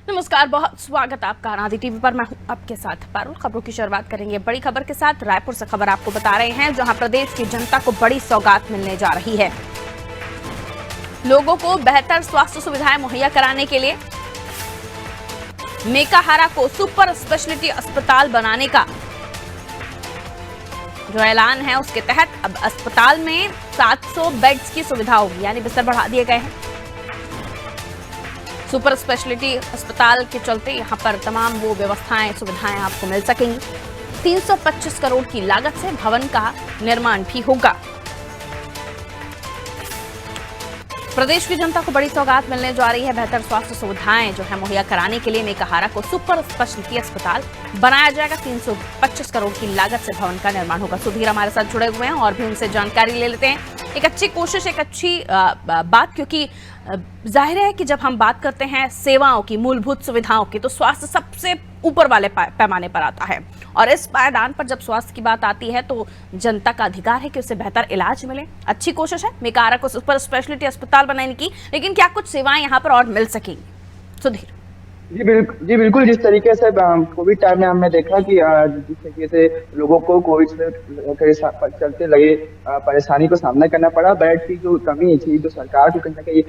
नमस्कार, बहुत स्वागत आपका आनंदी टीवी पर। मैं हूं आपके साथ पारुल। खबरों की शुरुआत करेंगे बड़ी खबर के साथ। रायपुर से खबर आपको बता रहे हैं, जहां प्रदेश की जनता को बड़ी सौगात मिलने जा रही है। लोगों को बेहतर स्वास्थ्य सुविधाएं मुहैया कराने के लिए मेकाहारा को सुपर स्पेशलिटी अस्पताल बनाने का जो ऐलान है, उसके तहत अब अस्पताल में 700 बेड्स की सुविधा होगी, यानी बिस्तर बढ़ा दिए गए हैं। सुपर स्पेशलिटी अस्पताल के चलते यहां पर तमाम वो व्यवस्थाएं सुविधाएं आपको मिल सकेंगी। 325 करोड़ की लागत से भवन का निर्माण भी होगा। प्रदेश की जनता को बड़ी सौगात मिलने जा रही है। बेहतर स्वास्थ्य सुविधाएं जो है मुहैया कराने के लिए मेकाहारा को सुपर स्पेशलिटी अस्पताल बनाया जाएगा। 325 करोड़ की लागत से भवन का निर्माण होगा। सुधीर हमारे साथ जुड़े हुए हैं और भी उनसे जानकारी ले लेते हैं। एक अच्छी कोशिश, एक अच्छी बात, क्योंकि जाहिर है कि जब हम बात करते हैं सेवाओं की, मूलभूत सुविधाओं की, तो स्वास्थ्य सबसे ऊपर वाले पैमाने पर आता है। और इस पायदान पर जब स्वास्थ्य की बात आती है तो जनता का अधिकार है कि उसे बेहतर इलाज मिले। अच्छी कोशिश है मेकाहारा को सुपर स्पेशलिटी अस्पताल बनाने की, लेकिन क्या कुछ सेवाएं यहाँ पर और मिल सकेंगी? सुधीर जी बिल्कुल। जिस तरीके से कोविड टाइम में हमने देखा कि जिस तरीके से लोगों को कोविड से चलते लगे परेशानी को सामना करना पड़ा, बेड की जो कमी थी, जो सरकार को कहीं ना कहीं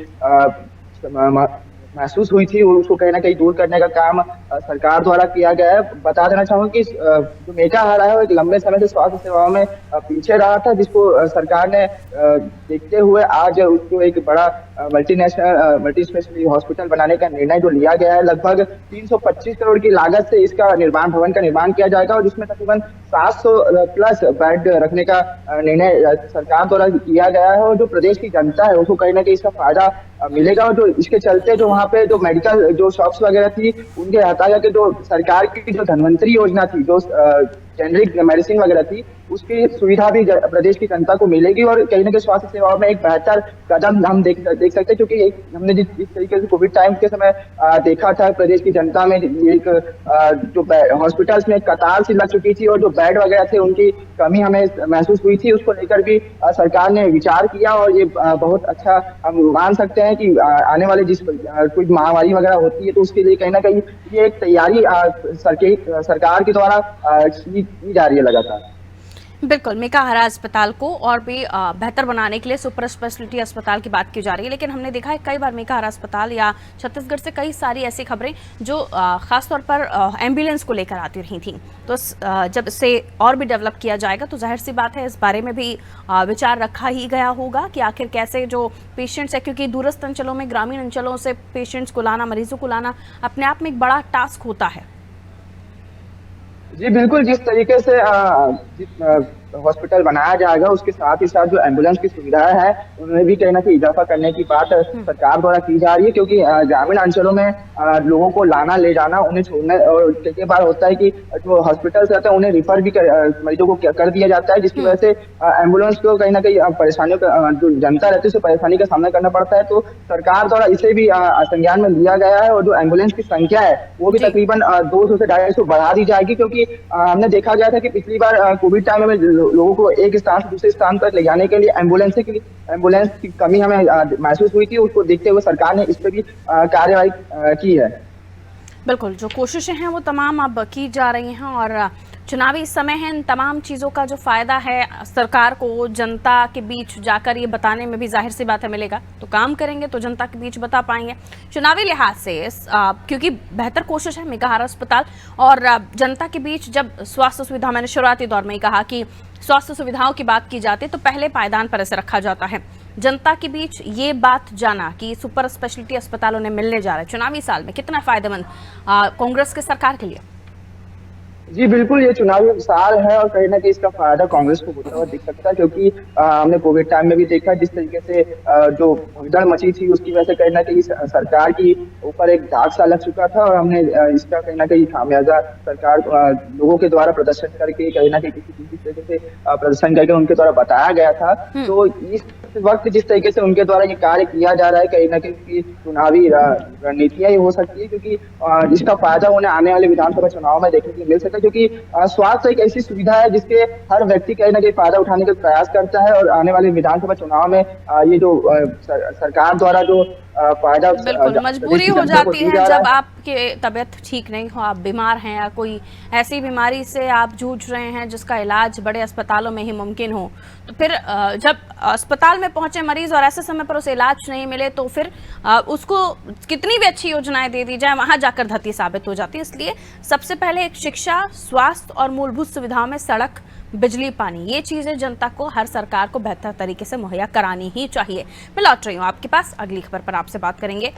महसूस हुई थी, उसको कहीं ना कहीं दूर करने का काम सरकार द्वारा किया गया है। बता देना चाहूंगा कि जो मेकाहारा है वो एक लंबे समय से स्वास्थ्य सेवाओं में पीछे रहा था, जिसको सरकार ने देखते हुए आज उसको एक बड़ा मल्टी स्पेशलिटी हॉस्पिटल बनाने का निर्णय जो लिया गया है। लगभग 325 करोड़ की लागत से इसका भवन का निर्माण किया जाएगा और जिसमें तकरीबन 700 प्लस बेड रखने का निर्णय सरकार द्वारा किया गया है। और जो प्रदेश की जनता है उसको कहीं ना कहीं इसका फायदा मिलेगा। और जो इसके चलते जो वहाँ पे जो मेडिकल जो शॉप्स वगैरह थी, उनके हटा करके जो सरकार की जो धन्वंतरी योजना थी, जो जेनरिक मेडिसिन वगैरह थी, उसकी सुविधा भी प्रदेश की जनता को मिलेगी। और कहीं ना कहीं स्वास्थ्य सेवाओं में एक बेहतर कदम हम देख सकते हैं, क्योंकि हमने जिस तरीके से कोविड टाइम के समय देखा था, प्रदेश की जनता में एक जो हॉस्पिटल्स में कतार सी लग चुकी थी और जो बेड वगैरह थे उनकी कमी हमें महसूस हुई थी, उसको लेकर भी सरकार ने विचार किया। और ये बहुत अच्छा हम मान सकते हैं कि आने वाले जिस कोई महामारी वगैरह होती है तो उसके लिए कहीं ना कहीं ये एक तैयारी सरकार के द्वारा की जा रही है लगातार। बिल्कुल, मेकाहारा अस्पताल को और भी बेहतर बनाने के लिए सुपर स्पेशलिटी अस्पताल की बात की जा रही है। लेकिन हमने देखा है कई बार मेकाहारा अस्पताल या छत्तीसगढ़ से कई सारी ऐसी खबरें जो खासतौर पर एम्बुलेंस को लेकर आती रही थी। तो जब इसे और भी डेवलप किया जाएगा तो जाहिर सी बात है इस बारे में भी विचार रखा ही गया होगा कि आखिर कैसे जो पेशेंट्स है, क्योंकि दूरस्थ अंचलों में, ग्रामीण अंचलों से पेशेंट्स को लाना, मरीजों को लाना अपने आप में एक बड़ा टास्क होता है। जी बिल्कुल। जिस तरीके से हॉस्पिटल बनाया जाएगा, उसके साथ ही साथ जो एम्बुलेंस की सुविधाएं हैं उनमें भी कहीं ना कहीं इजाफा करने की बात सरकार द्वारा की जा रही है। क्योंकि ग्रामीण अंचलों में लोगों को लाना, ले जाना, उन्हें छोड़ना, और कई बार होता है कि जो हॉस्पिटल्स रहते हैं उन्हें रिफर भी मरीजों को कर दिया जाता है, जिसकी वजह से एम्बुलेंस को कहीं ना कहीं परेशानियों का, जो जनता रहती है उसे परेशानी का सामना करना पड़ता है। तो सरकार द्वारा इसे भी संज्ञान में लिया गया है और जो एम्बुलेंस की संख्या है वो भी तकरीबन 200 से 250 बढ़ा दी जाएगी। क्योंकि हमने देखा गया था कि पिछली बार कोविड टाइम में लोगों को एक स्थान से दूसरे स्थान पर ले जाने के लिए एम्बुलेंस की कमी हमें महसूस हुई थी। उसको देखते हुए सरकार ने इस पर भी कार्रवाई की है। बिल्कुल, जो कोशिशें हैं वो तमाम अब की जा रही हैं और चुनावी समय है, इन तमाम चीज़ों का जो फ़ायदा है सरकार को जनता के बीच जाकर ये बताने में भी जाहिर सी बात है मिलेगा। तो काम करेंगे तो जनता के बीच बता पाएंगे। चुनावी लिहाज से क्योंकि बेहतर कोशिश है मेकाहारा अस्पताल और जनता के बीच जब स्वास्थ्य सुविधा, मैंने शुरुआती दौर में ही कहा कि स्वास्थ्य सुविधाओं की बात की जाती है तो पहले पायदान पर इसे रखा जाता है। जनता के बीच ये बात जाना कि सुपर स्पेशलिटी अस्पताल उन्हें मिलने जा रहा है चुनावी साल में, कितना फायदेमंद कांग्रेस के सरकार के लिए? जी बिल्कुल, ये चुनावी साल है और कहीं ना कहीं इसका फायदा कांग्रेस को होता हुआ दिख सकता है। क्योंकि हमने कोविड टाइम में भी देखा जिस तरीके से जो भगदड़ मची थी उसकी वजह से कहीं ना कहीं सरकार की ऊपर एक दाग सा लग चुका था। और हमने इसका कहीं ना कहीं खामियाजा सरकार लोगों के द्वारा प्रदर्शन करके, कहीं ना कहीं किसी तरीके से प्रदर्शन करके उनके द्वारा बताया गया था। तो इस वक्त जिस तरीके से उनके द्वारा ये कार्य किया जा रहा है, कहीं ना कहीं चुनावी रणनीतियां ही हो सकती है। क्योंकि इसका फायदा उन्हें आने वाले विधानसभा चुनाव में देखने के लिए मिल सकता है। क्योंकि स्वास्थ्य एक ऐसी सुविधा है जिसके हर व्यक्ति कहीं ना कहीं फायदा उठाने का प्रयास करता है। और आने वाले विधानसभा चुनाव में ये जो सरकार द्वारा जो फायदा बिल्कुल, प्रदेश मजबूरी की हो जनता को जाती दी है जा रहा जब है। आपकी तबीयत ठीक नहीं हो, आप बीमार हैं या कोई ऐसी बीमारी से आप जूझ रहे हैं जिसका इलाज बड़े अस्पतालों में ही मुमकिन हो। तो फिर जब अस्पताल में पहुंचे मरीज और ऐसे समय पर उसे इलाज नहीं मिले तो फिर उसको कितनी भी अच्छी योजनाएं दे दी जाए, वहां जाकर धती साबित हो जाती है। इसलिए सबसे पहले एक शिक्षा, स्वास्थ्य और मूलभूत सुविधाओं में सड़क, बिजली, पानी, ये चीजें जनता को, हर सरकार को बेहतर तरीके से मुहैया करानी ही चाहिए। मैं लौट रही हूँ आपके पास, अगली खबर पर आपसे बात करेंगे।